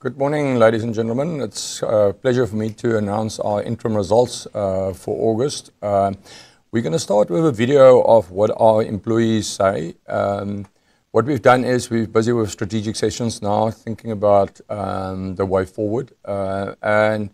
Good morning, ladies and gentlemen. It's a pleasure for me to announce our interim results for August. We're going to start with a video of what our employees say. What we've done is we're busy with strategic sessions now, thinking about the way forward. And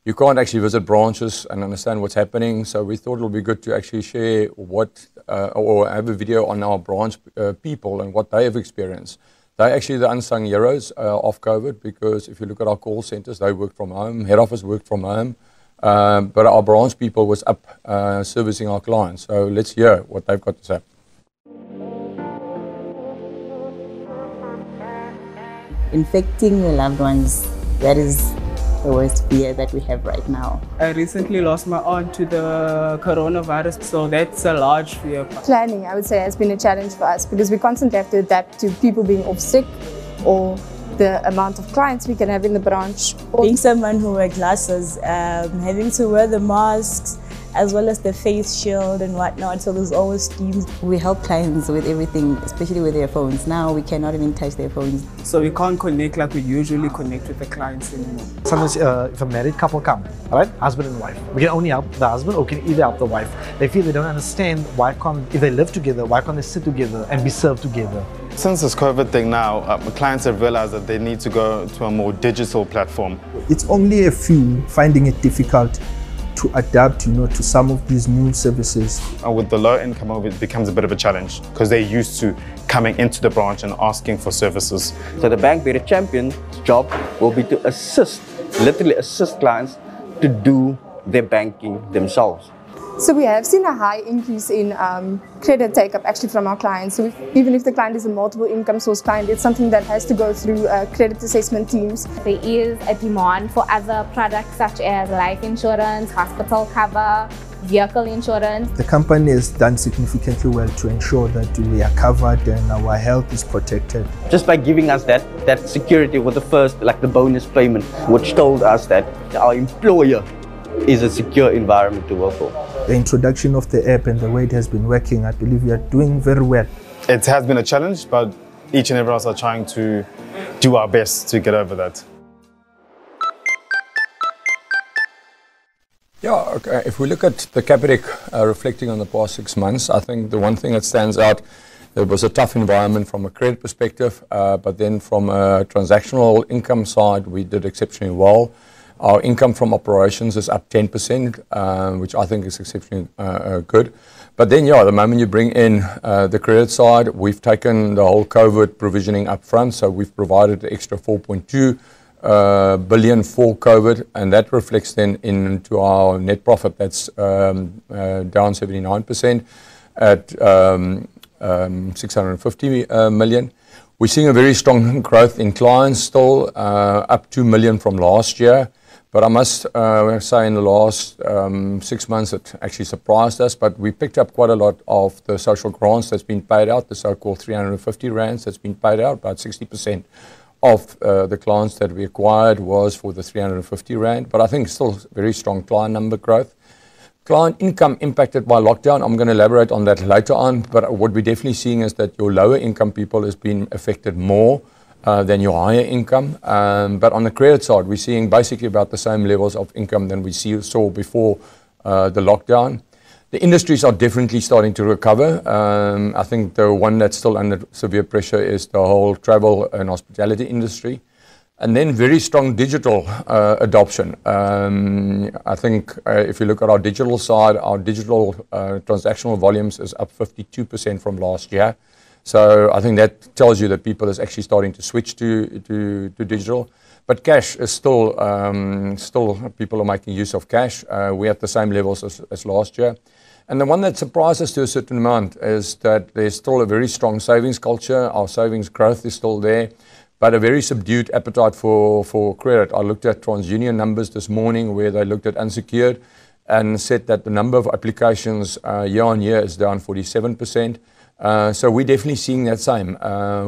you can't actually visit branches and understand what's happening, so we thought it would be good to actually share what, or have a video on our branch people and what they have experienced. They're actually the unsung heroes of COVID, because if you look at our call centers, they work from home, head office worked from home, but our branch people was up servicing our clients. So let's hear what they've got to say. Infecting your loved ones, that is the worst fear that we have right now. I recently lost my aunt to the coronavirus, so that's a large fear. Planning, I would say, has been a challenge for us because we constantly have to adapt to people being off sick or the amount of clients we can have in the branch. Being someone who wears glasses, having to wear the masks, as well as the face shield and whatnot, so there's always schemes. We help clients with everything, especially with their phones. Now we cannot even touch their phones. So we can't connect like we usually connect with the clients anymore. Sometimes if a married couple come, right, husband and wife, we can only help the husband or can either help the wife. They feel they don't understand why can't, if they live together, why can't they sit together and be served together? Since this COVID thing now, clients have realized that they need to go to a more digital platform. It's only a few finding it difficult to adapt, to some of these new services. With the low income, it becomes a bit of a challenge because they're used to coming into the branch and asking for services. So the Bank Better Champion's job will be to literally assist clients to do their banking themselves. So we have seen a high increase in credit take-up actually from our clients. So even if the client is a multiple income source client, it's something that has to go through credit assessment teams. There is a demand for other products such as life insurance, hospital cover, vehicle insurance. The company has done significantly well to ensure that we are covered and our health is protected. Just by giving us that security with the first, like the bonus payment, which told us that our employer is a secure environment to work for. The introduction of the app and the way it has been working, I believe we are doing very well. It has been a challenge, but each and every one of us are trying to do our best to get over that. Yeah, okay. If we look at the Capitec reflecting on the past 6 months, I think the one thing that stands out, there was a tough environment from a credit perspective, but then from a transactional income side, we did exceptionally well. Our income from operations is up 10%, which I think is exceptionally good. But then, yeah, the moment you bring in the credit side, we've taken the whole COVID provisioning up front, so we've provided the extra 4.2 billion for COVID, and that reflects then into our net profit. That's down 79% at 650 million. We're seeing a very strong growth in clients still, up 2 million from last year. But I must say in the last 6 months it actually surprised us, but we picked up quite a lot of the social grants that's been paid out, the so-called 350 rands that's been paid out. About 60% of the clients that we acquired was for the 350 rand, but I think still very strong client number growth. Client income impacted by lockdown, I'm going to elaborate on that later on, but what we're definitely seeing is that your lower income people has been affected more than your higher income. But on the credit side, we're seeing basically about the same levels of income than we saw before the lockdown. The industries are definitely starting to recover. I think the one that's still under severe pressure is the whole travel and hospitality industry. And then very strong digital adoption. I think if you look at our digital side, our digital transactional volumes is up 52% from last year. So I think that tells you that people is actually starting to switch to digital. But cash is still people are making use of cash. We're at the same levels as last year. And the one that surprised us to a certain amount is that there's still a very strong savings culture. Our savings growth is still there, but a very subdued appetite for credit. I looked at TransUnion numbers this morning where they looked at unsecured and said that the number of applications year on year is down 47%. So we're definitely seeing that same.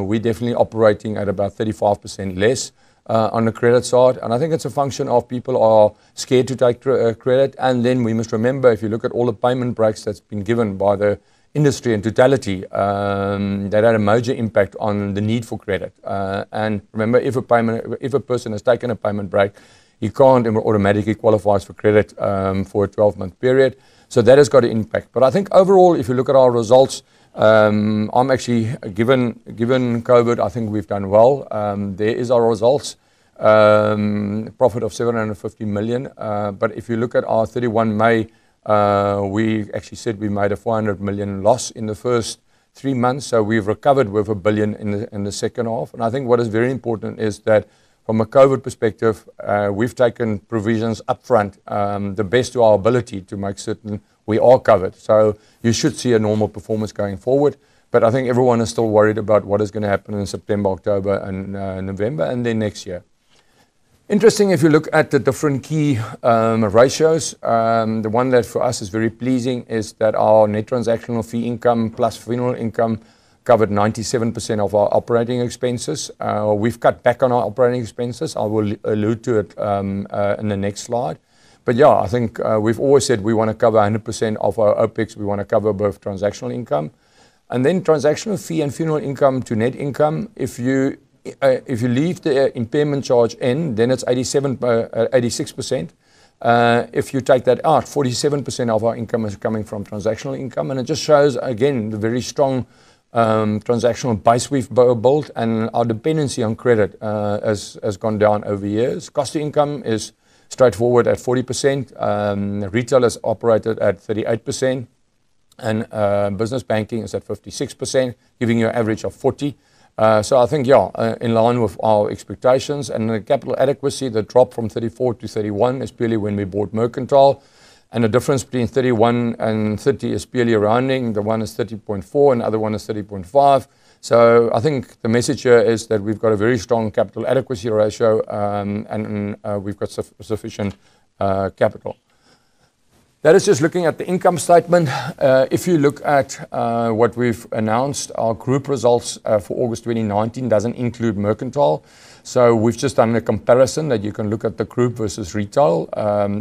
We're definitely operating at about 35% less on the credit side. And I think it's a function of people are scared to take credit. And then we must remember, if you look at all the payment breaks that's been given by the industry in totality, that had a major impact on the need for credit. And remember, if a person has taken a payment break, he can't automatically qualify for credit for a 12-month period. So that has got an impact. But I think overall, if you look at our results, I'm actually, given COVID, I think we've done well. There is our results. Profit of 750 million. But if you look at our 31 May, we actually said we made a 400 million loss in the first 3 months. So we've recovered with $1 billion in the second half. And I think what is very important is that from a COVID perspective, we've taken provisions up front, the best to our ability to make certain we are covered. So you should see a normal performance going forward. But I think everyone is still worried about what is going to happen in September, October, and November, and then next year. Interesting, if you look at the different key ratios, the one that for us is very pleasing is that our net transactional fee income plus funeral income covered 97% of our operating expenses. We've cut back on our operating expenses. I will allude to it in the next slide. But yeah, I think we've always said we want to cover 100% of our OPEX. We want to cover both transactional income. And then transactional fee and funeral income to net income. If you leave the impairment charge in, then it's 86%. If you take that out, 47% of our income is coming from transactional income. And it just shows, again, the very strong transactional base we've built, and our dependency on credit has gone down over years. Cost to income is straightforward at 40%. Retail is operated at 38%. And business banking is at 56%, giving you an average of 40%. So I think, yeah, in line with our expectations. And the capital adequacy, the drop from 34 to 31 is purely when we bought Mercantile. And the difference between 31 and 30 is purely rounding. The one is 30.4 and the other one is 30.5. So I think the message here is that we've got a very strong capital adequacy ratio and we've got sufficient capital. That is just looking at the income statement. If you look at what we've announced, our group results for August 2019 doesn't include Mercantile. So we've just done a comparison that you can look at the group versus retail,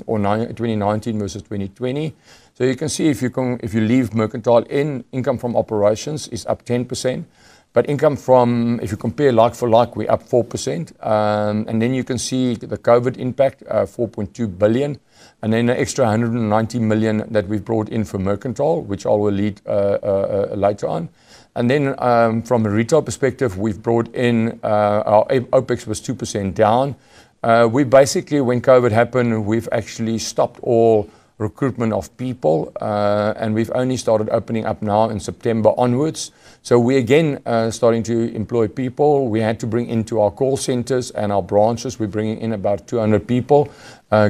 or 2019 versus 2020. So you can see if you leave Mercantile in, income from operations is up 10%. But income from, if you compare like for like, we're up 4%. And then you can see the COVID impact, 4.2 billion. And then an extra 190 million that we've brought in for Mercantile, which I will lead later on. And then from a retail perspective, we've brought in, our OPEX was 2% down. We basically, when COVID happened, we've actually stopped all recruitment of people, and we've only started opening up now in September onwards. So we again starting to employ people. We had to bring into our call centers and our branches. We're bringing in about 200 people,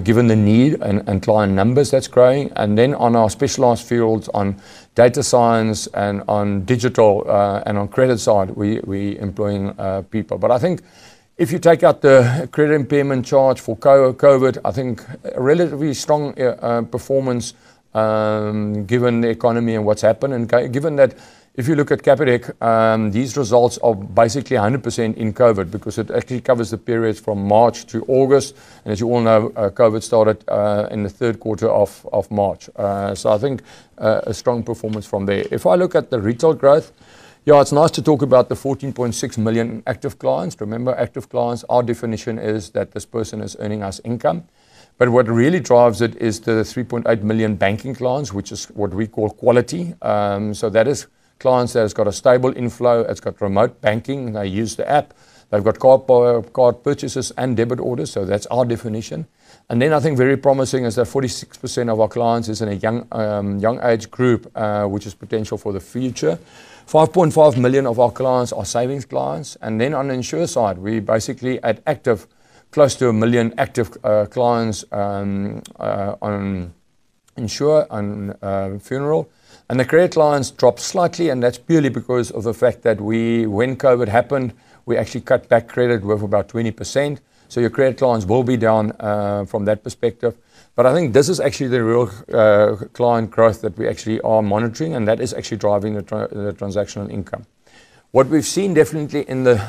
given the need and client numbers that's growing. And then on our specialized fields on data science and on digital and on credit side, we employing people. But I think if you take out the credit impairment charge for COVID, I think a relatively strong performance given the economy and what's happened. And given that if you look at Capitec, these results are basically 100% in COVID because it actually covers the periods from March to August. And as you all know, COVID started in the third quarter of March. So I think a strong performance from there. If I look at the retail growth, yeah, it's nice to talk about the 14.6 million active clients. Remember, active clients, our definition is that this person is earning us income. But what really drives it is the 3.8 million banking clients, which is what we call quality. So that is clients that has got a stable inflow, it's got remote banking, they use the app, they've got card purchases and debit orders, so that's our definition. And then I think very promising is that 46% of our clients is in a young age group, which is potential for the future. 5.5 million of our clients are savings clients. And then on the insure side, we basically at active, close to 1 million active clients on insure and funeral. And the credit lines dropped slightly, and that's purely because of the fact that when COVID happened, we actually cut back credit with about 20%. So your credit lines will be down from that perspective. But I think this is actually the real client growth that we actually are monitoring, and that is actually driving the transactional income. What we've seen definitely in the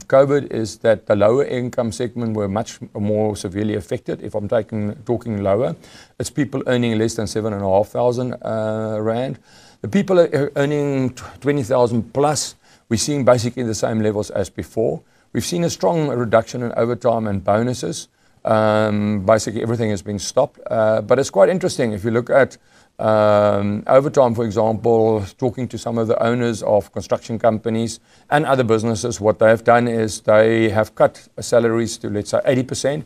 COVID is that the lower income segment were much more severely affected. If I'm talking lower, it's people earning less than 7,500 rand. The people earning 20,000 plus, we're seeing basically the same levels as before. We've seen a strong reduction in overtime and bonuses. Basically everything has been stopped. But it's quite interesting if you look at overtime, for example, talking to some of the owners of construction companies and other businesses, what they have done is they have cut salaries to, let's say, 80%.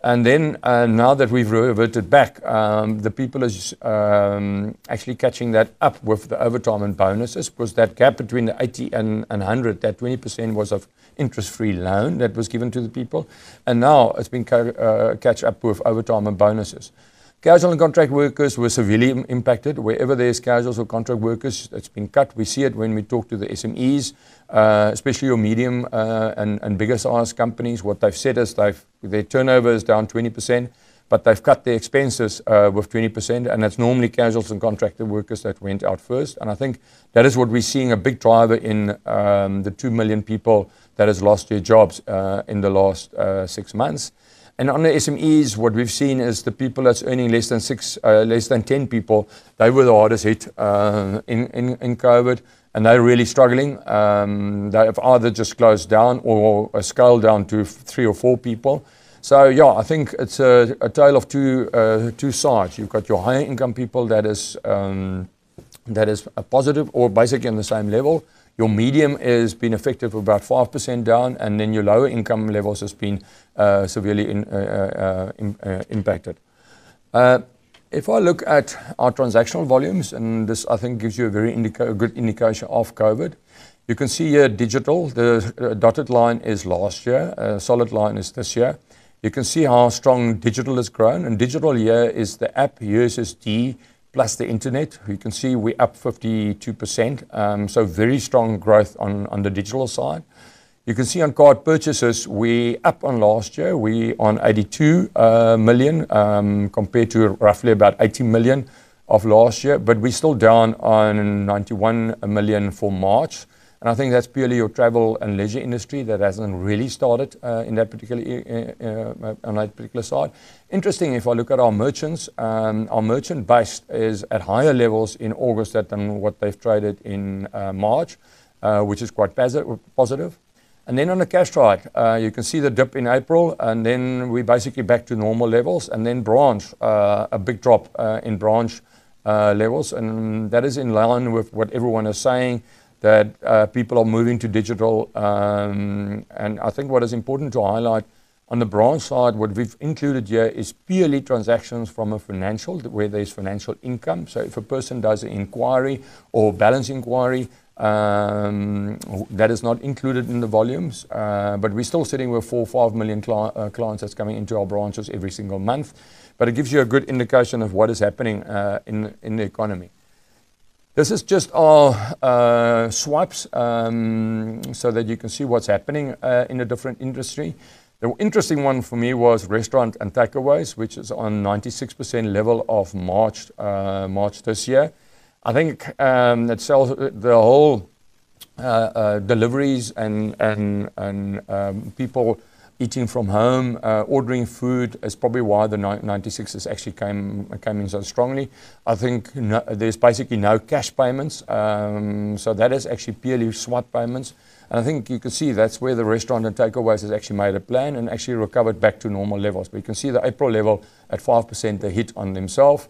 And then now that we've reverted back, the people is actually catching that up with the overtime and bonuses, because that gap between the 80 and 100, that 20% was of interest-free loan that was given to the people. And now it's been catch up with overtime and bonuses. Casual and contract workers were severely impacted. Wherever there's casuals or contract workers, it's been cut. We see it when we talk to the SMEs, especially your medium and bigger size companies. What they've said is their turnover is down 20%, but they've cut their expenses with 20%, and that's normally casuals and contractor workers that went out first. And I think that is what we're seeing, a big driver in the 2 million people that has lost their jobs in the last 6 months. And on the SMEs, what we've seen is the people that's earning less than 10 people, they were the hardest hit in COVID, and they're really struggling. They have either just closed down or scaled down to 3 or 4 people. So yeah, I think it's a tale of two sides. You've got your higher income people that is a positive or basically on the same level. Your medium has been affected for about 5% down, and then your lower income levels has been severely impacted. If I look at our transactional volumes, and this I think gives you a very good indication of COVID, you can see here digital, the dotted line is last year, solid line is this year. You can see how strong digital has grown, and digital here is the app, USSD, plus the internet. You can see we're up 52%, so very strong growth on the digital side. You can see on card purchases, we're up on last year. We're on 82 million compared to roughly about 80 million of last year, but we're still down on 91 million for March. And I think that's purely your travel and leisure industry that hasn't really started in that on that particular side. Interesting, if I look at our merchants, our merchant base is at higher levels in August than what they've traded in March, which is quite positive. And then on the cash side, you can see the dip in April, and then we're basically back to normal levels. And then branch, a big drop in branch levels, and that is in line with what everyone is saying, that people are moving to digital. And I think what is important to highlight on the branch side, what we've included here is purely transactions from a financial, where there's financial income. So if a person does an inquiry or balance inquiry, that is not included in the volumes, but we're still sitting with 4 or 5 million clients that's coming into our branches every single month. But it gives you a good indication of what is happening in the economy. This is just our swipes, so that you can see what's happening in a different industry. The interesting one for me was restaurant and takeaways, which is on 96% level of March this year. I think that sells the whole deliveries and people eating from home, ordering food is probably why the 96 is actually came in so strongly. I think there's basically no cash payments, so that is actually purely swipe payments. And I think you can see that's where the restaurant and takeaways has actually made a plan and actually recovered back to normal levels. But you can see the April level at 5%, they hit on themselves.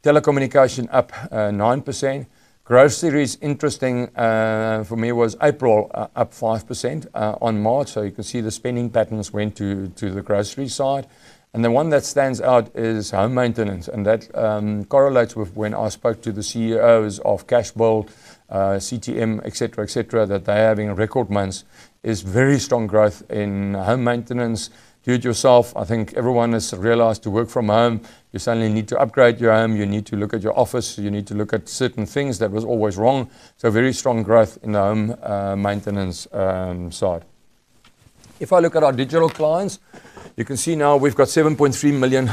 Telecommunication up 9%. Groceries, interesting for me, was April up 5% on March. So you can see the spending patterns went to the grocery side. And the one that stands out is home maintenance. And that correlates with when I spoke to the CEOs of Cashbuild, CTM, etc., that they're having record months, is very strong growth in home maintenance. Do it yourself. I think everyone has realized to work from home, you suddenly need to upgrade your home, you need to look at your office, you need to look at certain things that was always wrong. So very strong growth in the home maintenance side. If I look at our digital clients, you can see now we've got 7.3 million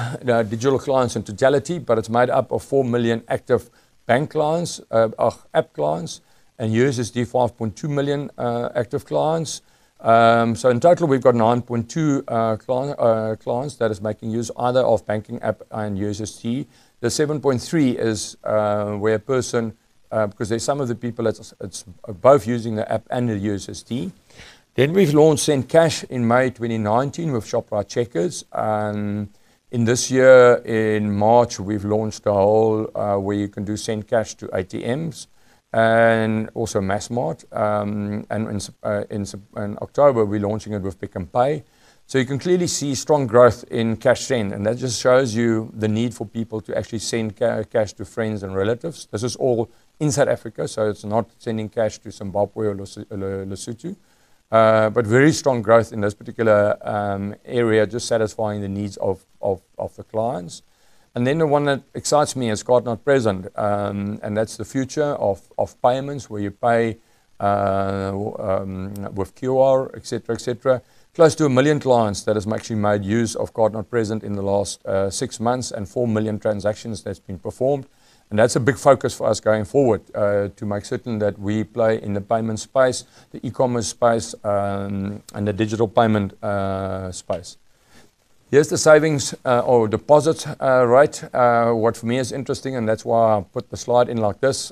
digital clients in totality, but it's made up of 4 million active bank clients, app clients. and USSD 5.2 million active clients. So in total, we've got 9.2 clients that is making use either of banking app and USSD. The 7.3 is where a person, because there's some of the people that's it's both using the app and the USSD. Then we've launched Send Cash in May 2019 with Shoprite Checkers. In this year, in March, we've launched a whole where you can do Send Cash to ATMs. And also Massmart, and in October we're launching it with Pick n Pay. So you can clearly see strong growth in cash send, and that just shows you the need for people to actually send cash to friends and relatives. This is all in South Africa, so it's not sending cash to Zimbabwe or Lesotho, but very strong growth in this particular area, just satisfying the needs of the clients. And then the one that excites me is card not present, and that's the future of payments where you pay with QR, etc., etc. Close to 1 million clients that has actually made use of card not present in the last 6 months, and 4 million transactions that's been performed. And that's a big focus for us going forward, to make certain that we play in the payment space, the e-commerce space, and the digital payment space. Here's the savings or deposit rate. What for me is interesting, and that's why I put the slide in like this,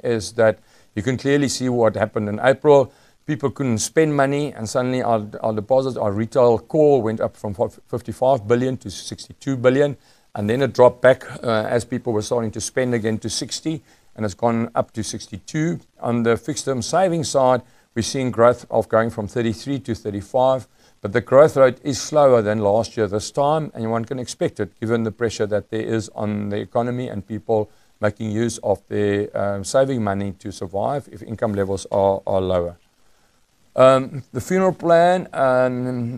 is that you can clearly see what happened in April. People couldn't spend money, and suddenly our deposits, our retail core went up from 55 billion to 62 billion, and then it dropped back as people were starting to spend again to 60, and it's gone up to 62. On the fixed term savings side, we're seeing growth of going from 33 to 35. But the growth rate is slower than last year this time, and one can expect it given the pressure that there is on the economy and people making use of their saving money to survive if income levels are lower. The funeral plan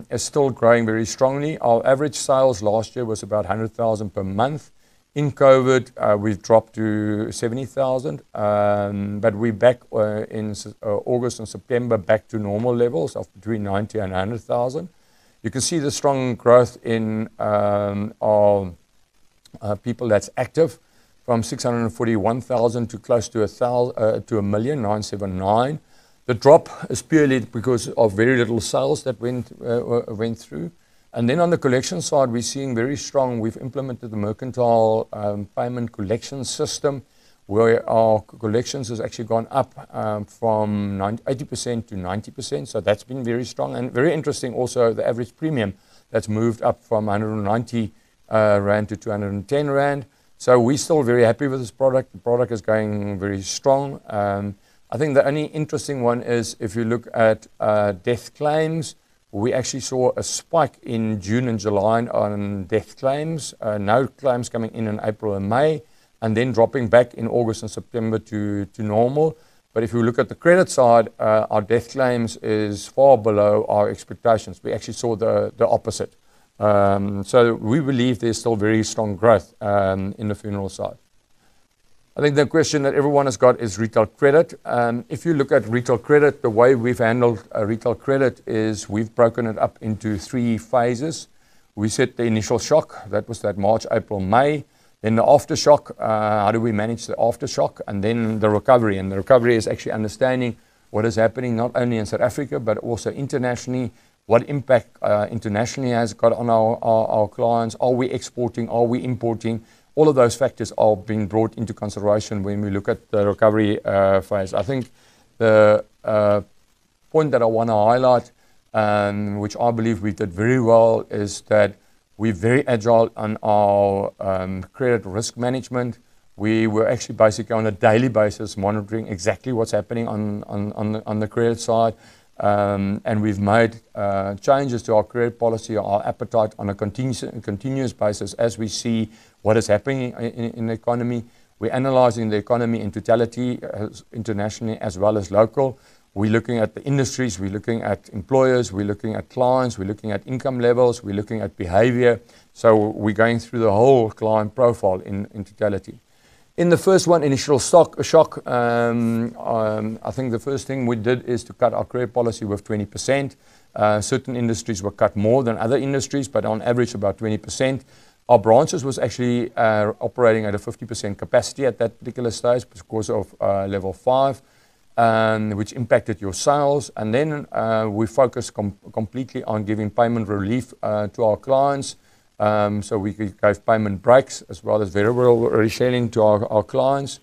is still growing very strongly. Our average sales last year was about 100,000 per month. In COVID, we've dropped to 70,000, but we're back in August and September back to normal levels of between 90 and 100,000. You can see the strong growth in our people that's active, from 641,000 to close to 1,979,000. The drop is purely because of very little sales that went through. And then on the collection side, we're seeing very strong. We've implemented the mercantile payment collection system, where our collections has actually gone up from 80% to 90%. So that's been very strong and very interesting. Also, the average premium that's moved up from 190 Rand to 210 Rand. So we're still very happy with this product. The product is going very strong. I think the only interesting one is if you look at death claims. We actually saw a spike in June and July on death claims, no claims coming in April and May, and then dropping back in August and September to normal. But if you look at the credit side, our death claims is far below our expectations. We actually saw the opposite. So we believe there's still very strong growth in the funeral side. I think the question that everyone has got is retail credit. If you look at retail credit, the way we've handled retail credit is we've broken it up into 3 phases. We set the initial shock, that was that March, April, May. Then the aftershock, how do we manage the aftershock? And then the recovery. And the recovery is actually understanding what is happening not only in South Africa, but also internationally. What impact internationally has got on our clients. Are we exporting? Are we importing? All of those factors are being brought into consideration when we look at the recovery phase. I think the point that I want to highlight, which I believe we did very well, is that we're very agile on our credit risk management. We were actually basically on a daily basis monitoring exactly what's happening on the credit side. And we've made changes to our credit policy, our appetite on a continuous basis as we see what is happening in the economy. We're analyzing the economy in totality, internationally as well as local. We're looking at the industries, we're looking at employers, we're looking at clients, we're looking at income levels, we're looking at behavior. So we're going through the whole client profile in totality. In the first one, initial shock, I think the first thing we did is to cut our credit policy with 20%. Certain industries were cut more than other industries, but on average about 20%. Our branches was actually operating at a 50% capacity at that particular stage because of level 5. which impacted your sales. And then we focused completely on giving payment relief to our clients. So we gave payment breaks as well as variable rescheduling to our clients.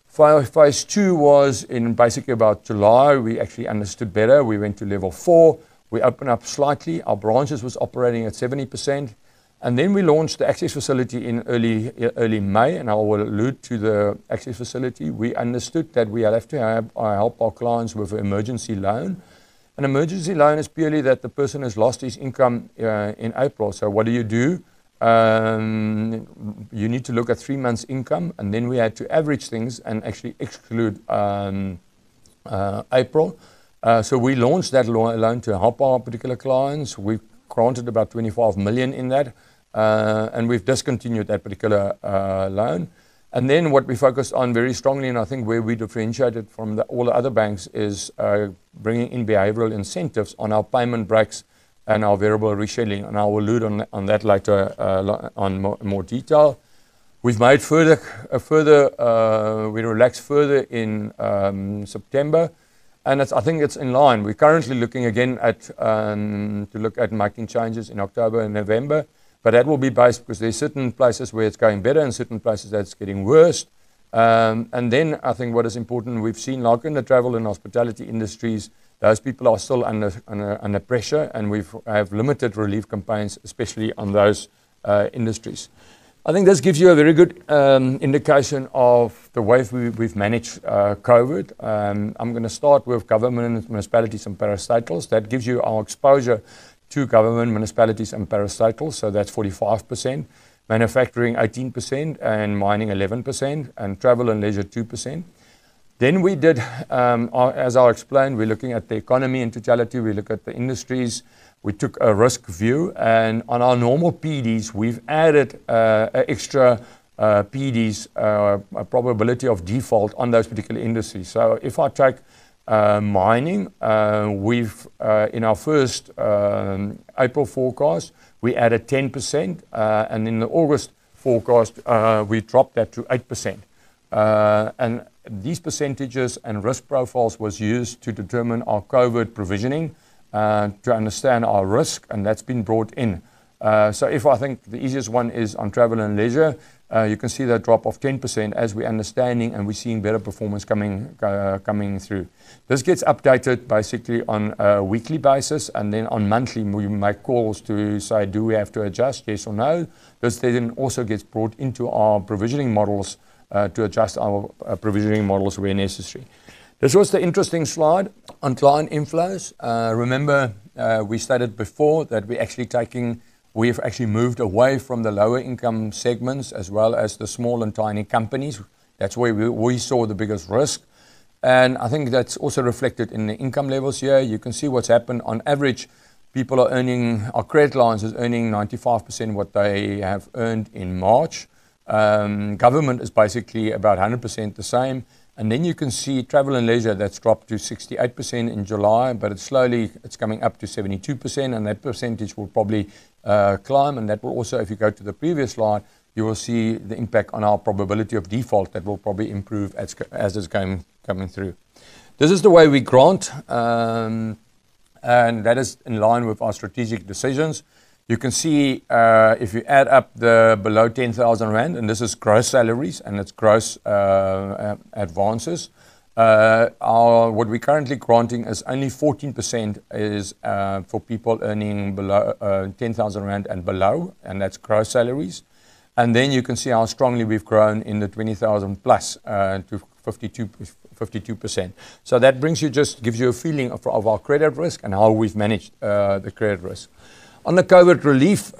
Phase 2 was in basically about July. We actually understood better. We went to level 4. We opened up slightly. Our branches was operating at 70%. And then we launched the access facility in early May, and I will allude to the access facility. We understood that we have to help our clients with an emergency loan. An emergency loan is purely that the person has lost his income in April. So what do? You need to look at 3 months' income, and then we had to average things and actually exclude April. So we launched that loan to help our particular clients. We granted about 25 million in that, and we've discontinued that particular loan. And then what we focused on very strongly, and I think where we differentiated from all the other banks, is bringing in behavioral incentives on our payment breaks and our variable rescheduling, and I will allude on that later on more detail. We've made we relaxed further in September. And I think it's in line. We're currently looking again at to look at making changes in October and November, but that will be based because there's certain places where it's going better and certain places that's getting worse. And then I think what is important, we've seen like in the travel and hospitality industries, those people are still under pressure, and we have limited relief campaigns, especially on those industries. I think this gives you a very good indication of the way we've managed COVID. I'm going to start with government, municipalities and parastatals. That gives you our exposure to government, municipalities and parastatals. So that's 45%, manufacturing 18% and mining 11% and travel and leisure 2%. Then we did, as I explained, we're looking at the economy in totality. We look at the industries. We took a risk view, and on our normal PDs, we've added extra PDs, a probability of default on those particular industries. So if I take mining, we've in our first April forecast, we added 10%, and in the August forecast, we dropped that to 8%. And these percentages and risk profiles was used to determine our COVID provisioning, to understand our risk, and that's been brought in. So if I think the easiest one is on travel and leisure, you can see that drop of 10% as we're understanding, and we're seeing better performance coming through. This gets updated basically on a weekly basis, and then on monthly we make calls to say, do we have to adjust, yes or no? This then also gets brought into our provisioning models to adjust our provisioning models where necessary. This was the interesting slide on client inflows. Remember, we stated before that we've actually moved away from the lower income segments as well as the small and tiny companies. That's where we saw the biggest risk. And I think that's also reflected in the income levels here. You can see what's happened. On average, people are earning, our credit lines is earning 95% what they have earned in March. Government is basically about 100% the same. And then you can see travel and leisure, that's dropped to 68% in July, but it's coming up to 72%, and that percentage will probably climb. And that will also, if you go to the previous slide, you will see the impact on our probability of default that will probably improve as it's coming through. This is the way we grant, and that is in line with our strategic decisions. You can see if you add up the below 10,000 Rand, and this is gross salaries and it's gross advances, what we're currently granting is only 14% is for people earning below 10,000 Rand and below, and that's gross salaries. And then you can see how strongly we've grown in the 20,000 plus to 52%. So that gives you a feeling of our credit risk and how we've managed the credit risk. On the COVID relief,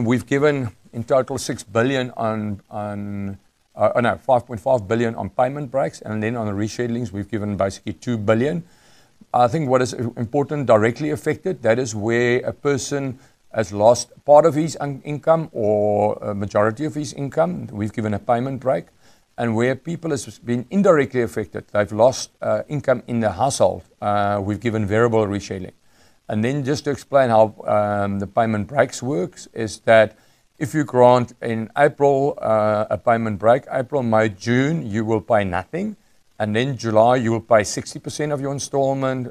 we've given in total 6 billion 5.5 billion on payment breaks, and then on the reschedulings, we've given basically 2 billion. I think what is important, directly affected, that is where a person has lost part of his income or a majority of his income, we've given a payment break. And where people have been indirectly affected, they've lost income in the household, we've given variable rescheduling. And then just to explain how the payment breaks works is that if you grant in April a payment break, April, May, June, you will pay nothing. And then July, you will pay 60% of your installment,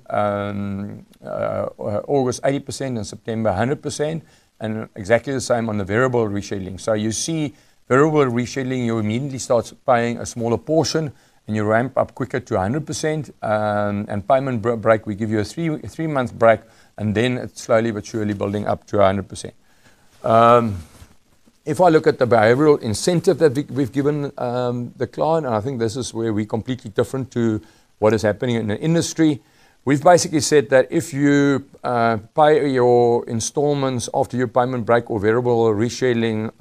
August 80%, and September 100%, and exactly the same on the variable rescheduling. So you see variable rescheduling, you immediately start paying a smaller portion, and you ramp up quicker to 100%. And payment break, we give you a three-month break, and then it's slowly but surely building up to 100%. If I look at the behavioral incentive that we've given the client, and I think this is where we're completely different to what is happening in the industry, we've basically said that if you pay your installments after your payment break or variable rescheduling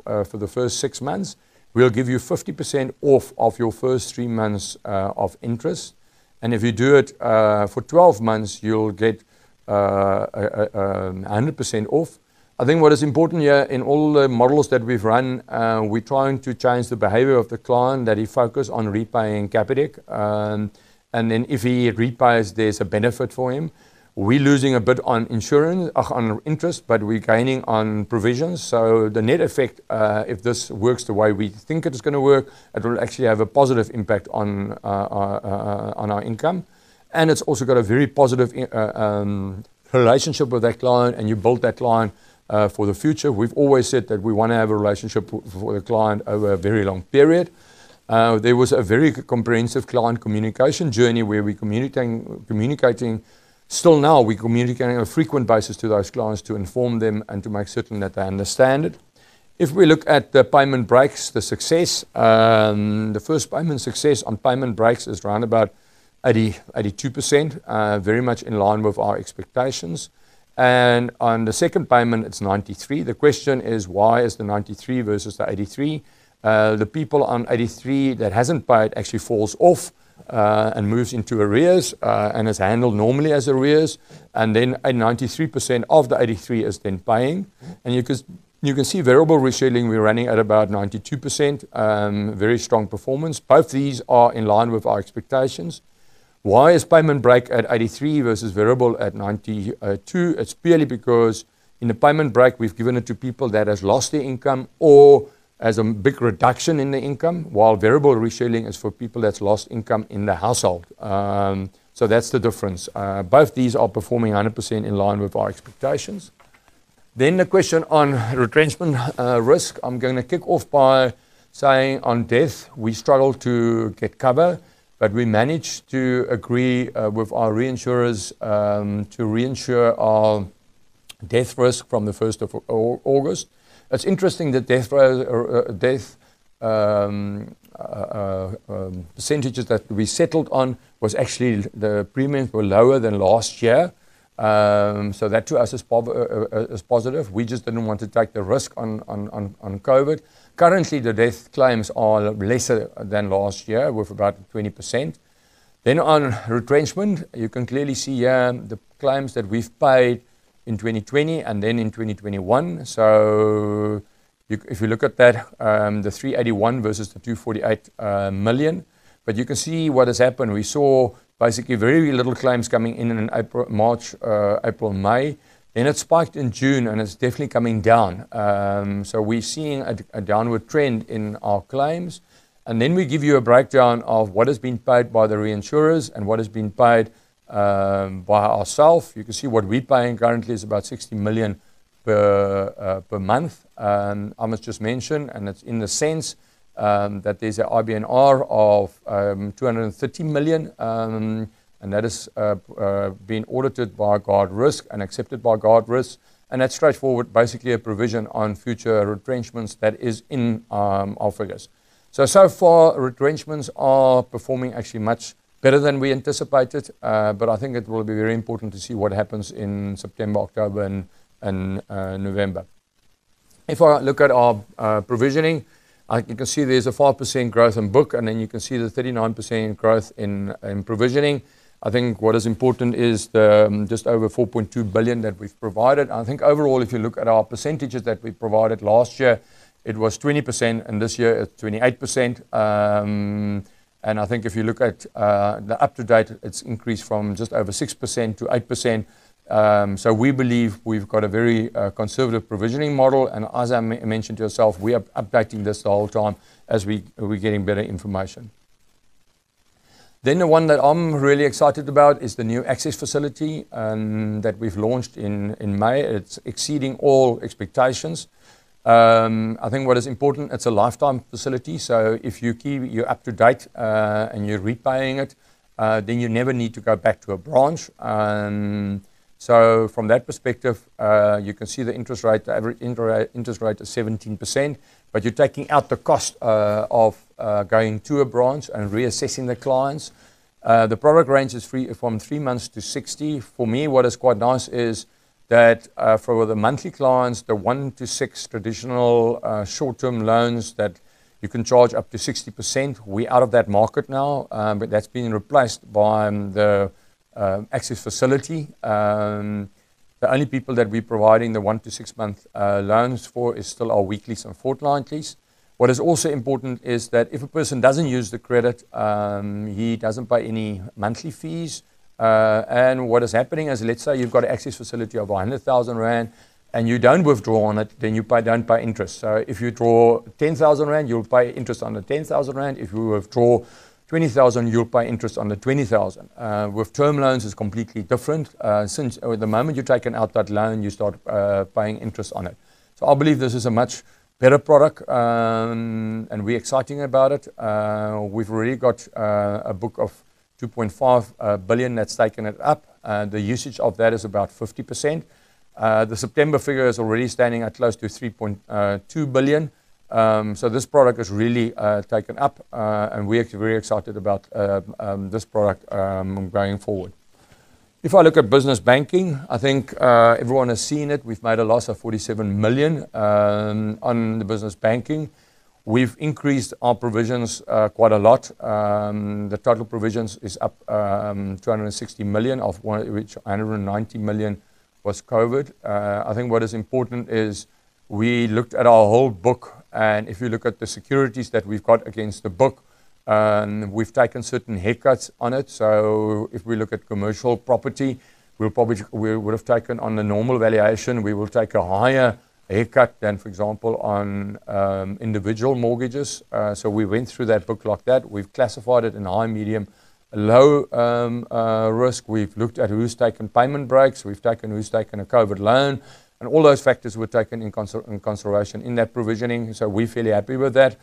for the first 6 months, we'll give you 50% off of your first 3 months of interest. And if you do it for 12 months, you'll get 100% off. I think what is important here in all the models that we've run, we're trying to change the behavior of the client, that he focus on repaying Capitec. And then if he repays, there's a benefit for him. We're losing a bit on insurance, on interest, but we're gaining on provisions. So the net effect, if this works the way we think it is going to work, it will actually have a positive impact on our income. And it's also got a very positive relationship with that client, and you build that client for the future. We've always said that we want to have a relationship for the client over a very long period. There was a very comprehensive client communication journey where we're communicating. Still now, we're communicating on a frequent basis to those clients to inform them and to make certain that they understand it. If we look at the payment breaks, the success, the first payment success on payment breaks is around about 82%, very much in line with our expectations. And on the second payment, it's 93. The question is, why is the 93 versus the 83? The people on 83 that hasn't paid actually falls off and moves into arrears and is handled normally as arrears. And then 93% of the 83 is then paying. And you can see variable rescheduling, we're running at about 92%, very strong performance. Both these are in line with our expectations. Why is payment break at 83 versus variable at 92? It's purely because in the payment break, we've given it to people that has lost their income or as a big reduction in the income, while variable rescheduling is for people that's lost income in the household. So that's the difference. Both these are performing 100% in line with our expectations. Then the question on retrenchment risk, I'm going to kick off by saying on death, we struggle to get cover, but we managed to agree with our reinsurers to reinsure our death risk from the 1st of August. It's interesting that death percentages that we settled on was actually, the premiums were lower than last year. So that to us is positive. We just didn't want to take the risk on COVID. Currently, the death claims are lesser than last year, with about 20%. Then on retrenchment, you can clearly see here the claims that we've paid in 2020 and then in 2021. So if you look at that, the 381 versus the 248 million. But you can see what has happened. We saw basically very little claims coming in April, March, April, May. Then it spiked in June, and it's definitely coming down. So we're seeing a downward trend in our claims. And then we give you a breakdown of what has been paid by the reinsurers and what has been paid by ourselves. You can see what we're paying currently is about 60 million per month. I must just mention, and it's in the sense that there's an IBNR of 230 million, and that is being audited by Guard Risk and accepted by Guard Risk. And that's straightforward, basically a provision on future retrenchments that is in our figures. So far, retrenchments are performing actually much better than we anticipated, but I think it will be very important to see what happens in September, October, and November. If I look at our provisioning, you can see there's a 5% growth in book, and then you can see the 39% growth in provisioning. I think what is important is the just over 4.2 billion that we've provided. I think overall, if you look at our percentages that we provided last year, it was 20%, and this year it's 28%. And I think if you look at the up-to-date, it's increased from just over 6% to 8%. So we believe we've got a very conservative provisioning model, and as I mentioned to yourself, we are updating this the whole time as we're getting better information. Then the one that I'm really excited about is the new access facility that we've launched in May. It's exceeding all expectations. I think what is important, it's a lifetime facility. So if you're up to date and you're repaying it, then you never need to go back to a branch. So from that perspective, you can see the interest rate, the average interest rate is 17%, but you're taking out the cost of going to a branch and reassessing the clients. The product range is free from 3 months to 60. For me, what is quite nice is that for the monthly clients, the 1 to 6 traditional short-term loans that you can charge up to 60%. We're out of that market now, but that's been replaced by the access facility. The only people that we're providing the 1 to 6 month loans for is still our weeklies and fortnightlies. What is also important is that if a person doesn't use the credit, he doesn't pay any monthly fees. And what is happening is, let's say you've got an access facility of 100,000 Rand and you don't withdraw on it, then you don't pay interest. So if you draw 10,000 Rand, you'll pay interest on the 10,000 Rand. If you withdraw 20,000, you'll pay interest on the 20,000. With term loans, it's completely different. Since the moment you take out that loan, you start paying interest on it. So I believe this is a much better product, and we're excited about it. We've already got a book of 2.5 billion that's taken it up. The usage of that is about 50%. The September figure is already standing at close to 3.2 billion. So this product is really taken up, and we're very excited about this product going forward. If I look at business banking, I think everyone has seen it. We've made a loss of 47 million on the business banking. We've increased our provisions quite a lot. The total provisions is up 260 million, of which 190 million was COVID. I think what is important is we looked at our whole book, and if you look at the securities that we've got against the book, we've taken certain haircuts on it. So if we look at commercial property, we would have taken on the normal valuation, we will take a higher haircut than, for example, on individual mortgages. So we went through that book like that. We've classified it in high, medium, low risk. We've looked at who's taken payment breaks. We've taken who's taken a COVID loan. And all those factors were taken in consideration in that provisioning. So we're fairly happy with that.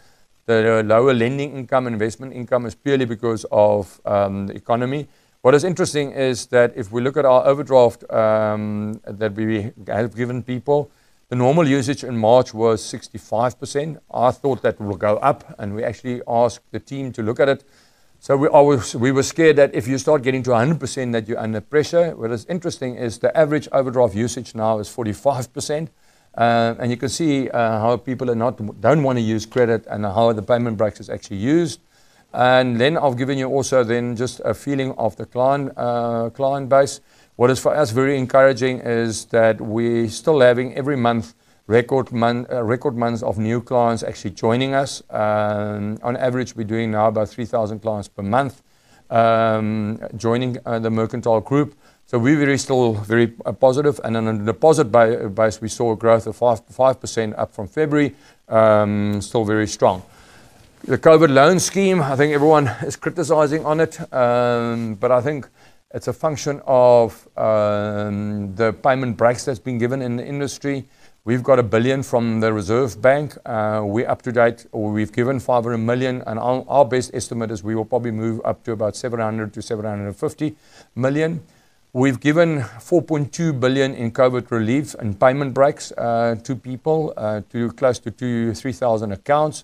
The lower lending income, investment income is purely because of the economy. What is interesting is that if we look at our overdraft that we have given people, the normal usage in March was 65%. I thought that will go up, and we actually asked the team to look at it. So we were scared that if you start getting to 100%, that you're under pressure. What is interesting is the average overdraft usage now is 45%. And you can see how people don't want to use credit and how the payment breaks is actually used. And then I've given you also then just a feeling of the client base. What is for us very encouraging is that we're still having every month record months of new clients actually joining us. On average, we're doing now about 3,000 clients per month joining the Mercantile Group. So we're still very positive. And on the deposit base, we saw a growth of 5% up from February, still very strong. The COVID loan scheme, I think everyone is criticizing on it, but I think it's a function of the payment breaks that's been given in the industry. We've got 1 billion from the Reserve Bank. We're up to date, or we've given 500 million, and our best estimate is we will probably move up to about 700 to 750 million. We've given 4.2 billion in COVID relief and payment breaks to people, to close to 3,000 accounts.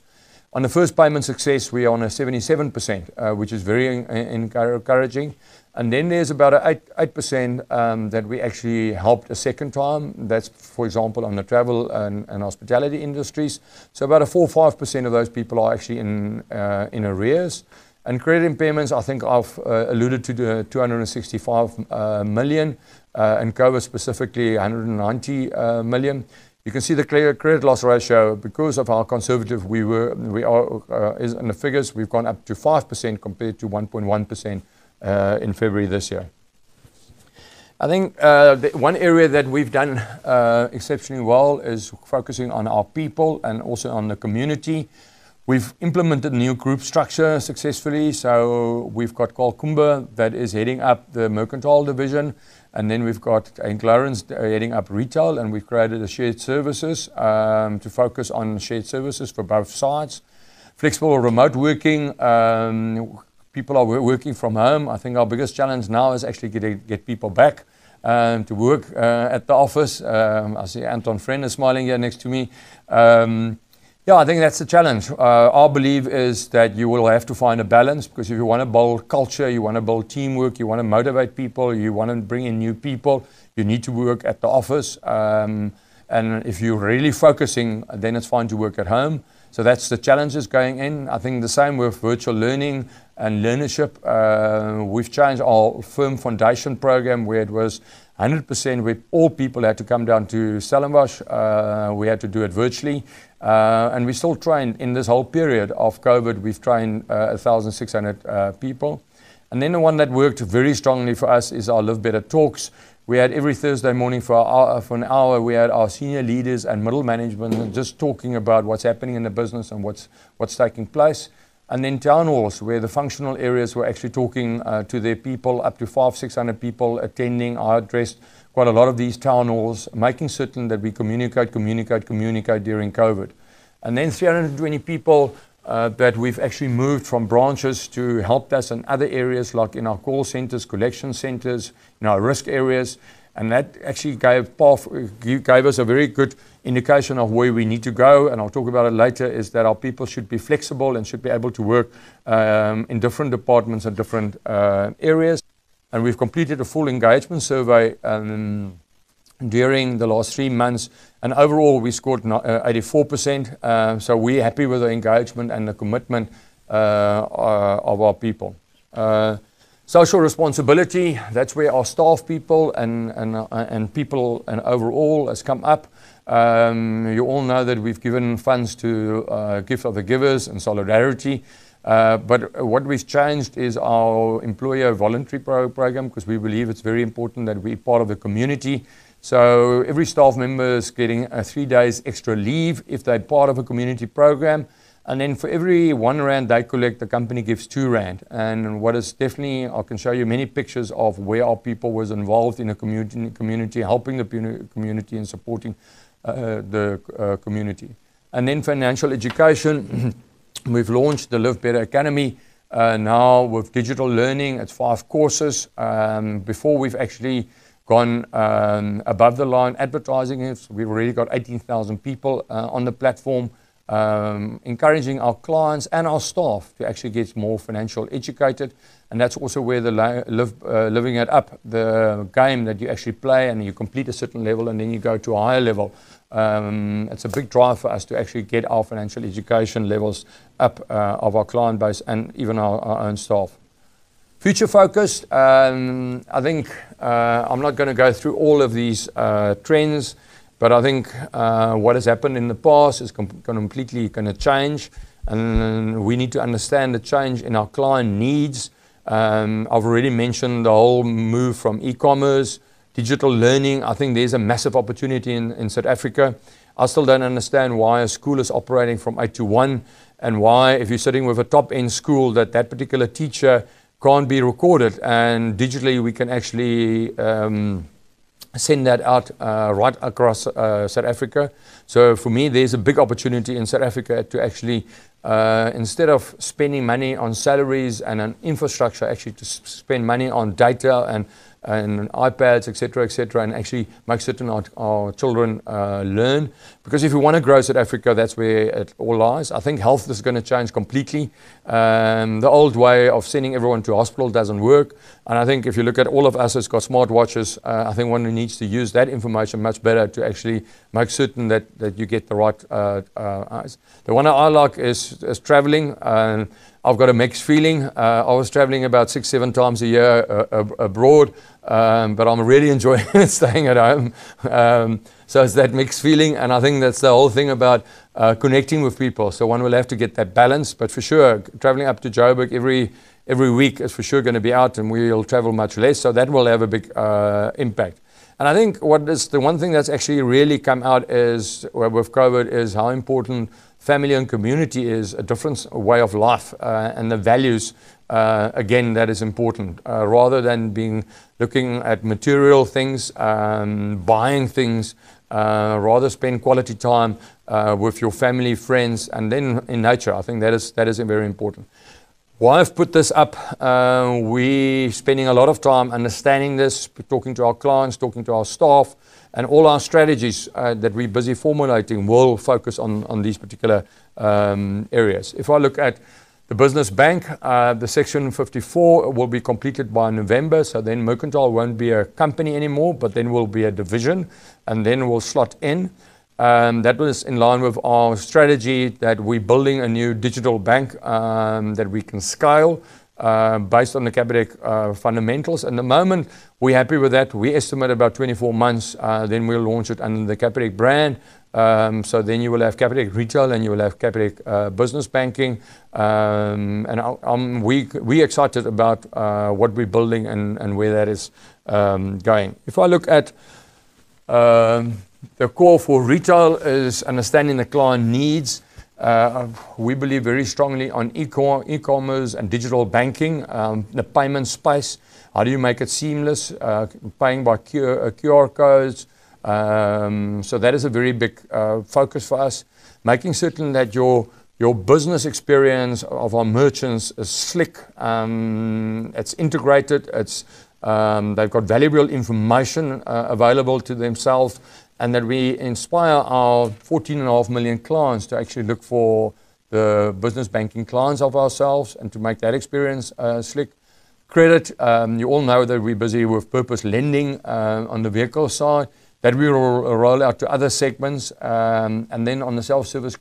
On the first payment success, we are on a 77%, which is very encouraging. And then there's about 8% that we actually helped a second time. That's, for example, on the travel and hospitality industries. So about 4 or 5% of those people are actually in arrears. And credit impairments, I think I've alluded to the 265 million, and COVID specifically 190 million. You can see the credit loss ratio, because of how conservative we are is in the figures, we've gone up to 5% compared to 1.1% in February this year. I think the one area that we've done exceptionally well is focusing on our people and also on the community. We've implemented a new group structure successfully. So we've got Carl Kumba that is heading up the mercantile division. And then we've got Hank Lawrence heading up retail. And we've created a shared services to focus on shared services for both sides. Flexible remote working. People are working from home. I think our biggest challenge now is actually get people back to work at the office. I see Anton Friend is smiling here next to me. Yeah, I think that's the challenge. Our belief is that you will have to find a balance, because if you want to build culture, you want to build teamwork, you want to motivate people, you want to bring in new people, you need to work at the office. And if you're really focusing, then it's fine to work at home. So that's the challenges going in. I think the same with virtual learning and learnership. We've changed our firm foundation program where it was 100% where all people had to come down to Stellenbosch. We had to do it virtually. And we still trained in this whole period of COVID. We've trained 1,600 people. And then the one that worked very strongly for us is our Live Better Talks. We had every Thursday morning for an hour, we had our senior leaders and middle management just talking about what's happening in the business and what's taking place. And then town halls, where the functional areas were actually talking to their people, up to 500-600 people attending. I addressed quite a lot of these town halls, making certain that we communicate during COVID. And then 320 people that we've actually moved from branches to help us in other areas, like in our call centers, collection centers, in our risk areas. And that actually gave us a very good indication of where we need to go. And I'll talk about it later, is that our people should be flexible and should be able to work in different departments and different areas. And we've completed a full engagement survey during the last 3 months. And overall, we scored 84%. So we're happy with the engagement and the commitment of our people. Social responsibility, that's where our staff people and people and overall has come up. You all know that we've given funds to Gift of the Givers and Solidarity. But what we've changed is our employer voluntary program, because we believe it's very important that we're part of the community. So every staff member is getting 3 days extra leave if they're part of a community program. And then for every R1 they collect, the company gives R2. And what is definitely, I can show you many pictures of where our people was involved in the community, helping the community and supporting the community. And then financial education, we've launched the Live Better Academy now with digital learning. It's 5 courses. Before we've actually gone above the line advertising it. We've already got 18,000 people on the platform. Encouraging our clients and our staff to actually get more financial educated, and that's also where the living it up, the game that you actually play and you complete a certain level and then you go to a higher level. It's a big drive for us to actually get our financial education levels up of our client base and even our own staff. Future focused, I think I'm not going to go through all of these trends. But I think what has happened in the past is completely going to change, and we need to understand the change in our client needs. I've already mentioned the whole move from e-commerce, digital learning. I think there's a massive opportunity in South Africa. I still don't understand why a school is operating from 8 to 1, and why, if you're sitting with a top-end school, that particular teacher can't be recorded, and digitally we can actually send that out right across South Africa. So for me, there's a big opportunity in South Africa to actually, instead of spending money on salaries and on infrastructure, actually to spend money on data and iPads, etc., and actually make certain our children learn. Because if we want to grow South Africa, that's where it all lies. I think health is going to change completely. The old way of sending everyone to hospital doesn't work. And I think if you look at all of us that's got smartwatches, I think one needs to use that information much better to actually make certain that you get the right eyes. The one I like is traveling. I've got a mixed feeling. I was traveling about 6-7 times a year abroad, but I'm really enjoying staying at home. So it's that mixed feeling, and I think that's the whole thing about connecting with people. So one will have to get that balance, but for sure, traveling up to Joburg every week is for sure going to be out, and we'll travel much less, so that will have a big impact. And I think what is the one thing that's actually really come out is with COVID is how important family and community is, a different way of life, and the values, again, that is important. Rather than looking at material things, buying things, rather spend quality time with your family, friends, and then in nature. I think that is very important. Why I've put this up, we're spending a lot of time understanding this, talking to our clients, talking to our staff, and all our strategies that we're busy formulating will focus on these particular areas. If I look at the business bank, the Section 54 will be completed by November, so then Mercantile won't be a company anymore, but then will be a division, and then we'll slot in. That was in line with our strategy that we're building a new digital bank that we can scale based on the Capitec fundamentals. And the moment we're happy with that, we estimate about 24 months, then we'll launch it under the Capitec brand. So then you will have Capitec Retail and you will have Capitec Business Banking. And we're excited about what we're building and where that is going. If I look at the core for retail is understanding the client needs. We believe very strongly on e-commerce and digital banking, the payment space. How do you make it seamless? Paying by QR codes. So that is a very big focus for us. Making certain that your business experience of our merchants is slick, it's integrated, they've got valuable information available to themselves, and that we inspire our 14.5 million clients to actually look for the business banking clients of ourselves and to make that experience slick. Credit, you all know that we're busy with purpose lending on the vehicle side, that we will roll out to other segments. And then on the self-service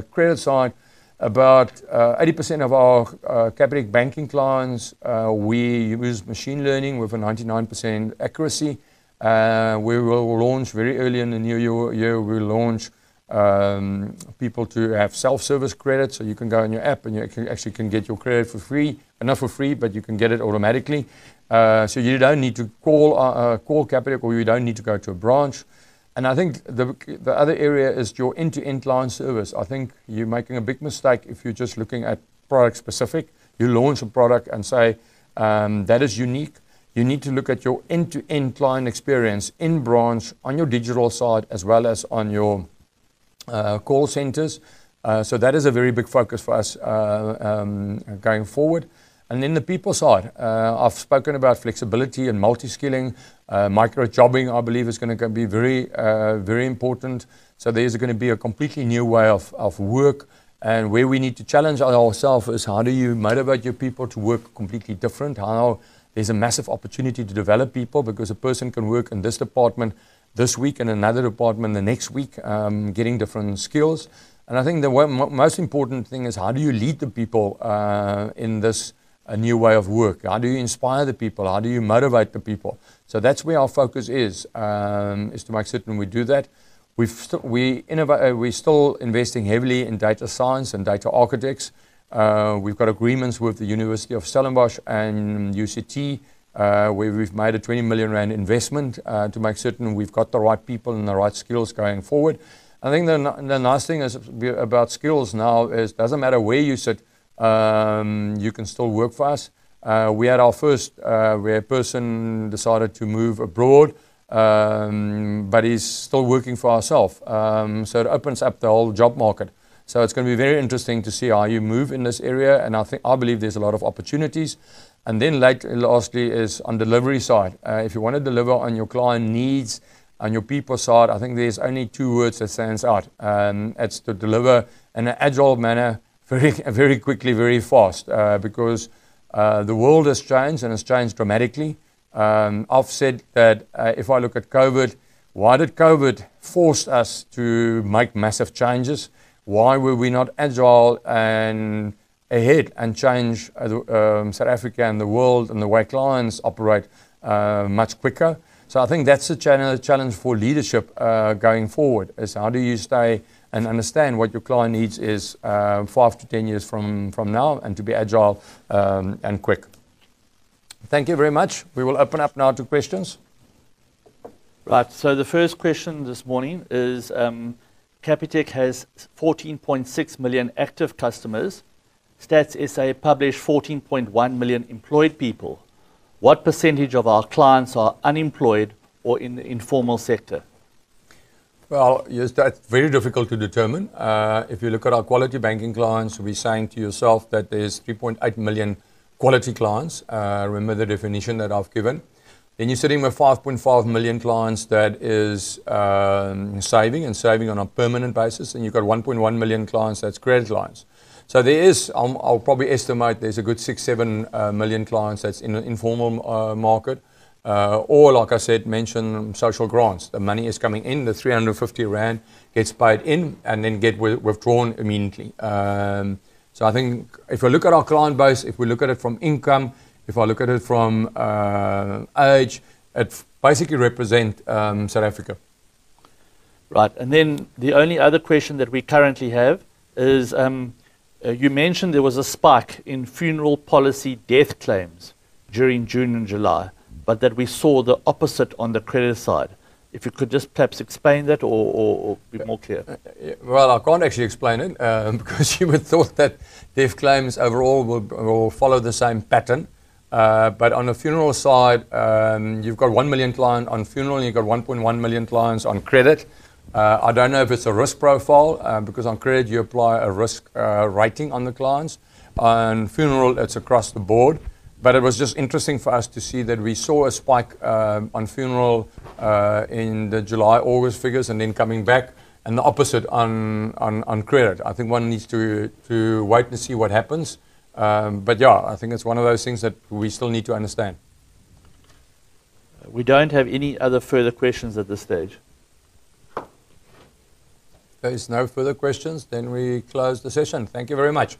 credit side, about 80% of our Capitec banking clients, we use machine learning with a 99% accuracy. We will launch very early in the new year, we'll launch people to have self-service credit, so you can go on your app and you actually can get your credit for free, not for free, but you can get it automatically. So you don't need to call Capitec, or you don't need to go to a branch. And I think the other area is your end-to-end client service. I think you're making a big mistake if you're just looking at product specific. You launch a product and say that is unique. You need to look at your end-to-end client experience in branch, on your digital side, as well as on your call centers. So that is a very big focus for us going forward. And then the people side, I've spoken about flexibility and multi-skilling. Micro-jobbing, I believe, is going to be very important. So there's going to be a completely new way of work. And where we need to challenge ourselves is how do you motivate your people to work completely different? How there's a massive opportunity to develop people, because a person can work in this department this week and another department the next week, getting different skills. And I think the most important thing is how do you lead the people in this new way of work? How do you inspire the people? How do you motivate the people? So that's where our focus is to make certain we do that. We're still investing heavily in data science and data architects. We've got agreements with the University of Stellenbosch and UCT, where we've made a 20 million rand investment to make certain we've got the right people and the right skills going forward. I think the nice thing is about skills now is doesn't matter where you sit, you can still work for us. We had our first where a person decided to move abroad, but he's still working for ourselves. So it opens up the whole job market. So it's going to be very interesting to see how you move in this area, and I believe there's a lot of opportunities. And then lastly is on delivery side. If you want to deliver on your client needs, on your people side, I think there's only two words that stands out. It's to deliver in an agile manner, very quickly, very fast, because the world has changed and has changed dramatically. I've said that if I look at COVID, why did COVID force us to make massive changes? Why were we not agile and ahead and change South Africa and the world and the way clients operate much quicker? So I think that's the challenge for leadership going forward, is how do you stay and understand what your client needs is 5 to 10 years from now, and to be agile and quick. Thank you very much. We will open up now to questions. Right, so the first question this morning is, Capitec has 14.6 million active customers. Stats SA publish 14.1 million employed people. What percentage of our clients are unemployed or in the informal sector? Well, yes, that's very difficult to determine. If you look at our quality banking clients, we're saying to yourself that there's 3.8 million quality clients. Remember the definition that I've given. Then you're sitting with 5.5 million clients that is saving on a permanent basis. And you've got 1.1 million clients that's credit clients. So there is, I'll probably estimate there's a good 6-7 million clients that's in the informal market. Or like I said, mention social grants. The money is coming in, the 350 Rand gets paid in and then get withdrawn immediately. So I think if we look at our client base, if we look at it from income, if I look at it from age, it basically represents South Africa. Right, and then the only other question that we currently have is you mentioned there was a spike in funeral policy death claims during June and July, but that we saw the opposite on the credit side. If you could just perhaps explain that or be more clear. Well, I can't actually explain it because you would thought that death claims overall will follow the same pattern. But on the funeral side, you've got 1 million clients on funeral and you've got 1.1 million clients on credit. I don't know if it's a risk profile because on credit you apply a risk rating on the clients. On funeral, it's across the board. But it was just interesting for us to see that we saw a spike on funeral in the July-August figures and then coming back, and the opposite on credit. I think one needs to wait and see what happens. But yeah, I think it's one of those things that we still need to understand. We don't have any other further questions at this stage. If there's no further questions, then we close the session. Thank you very much.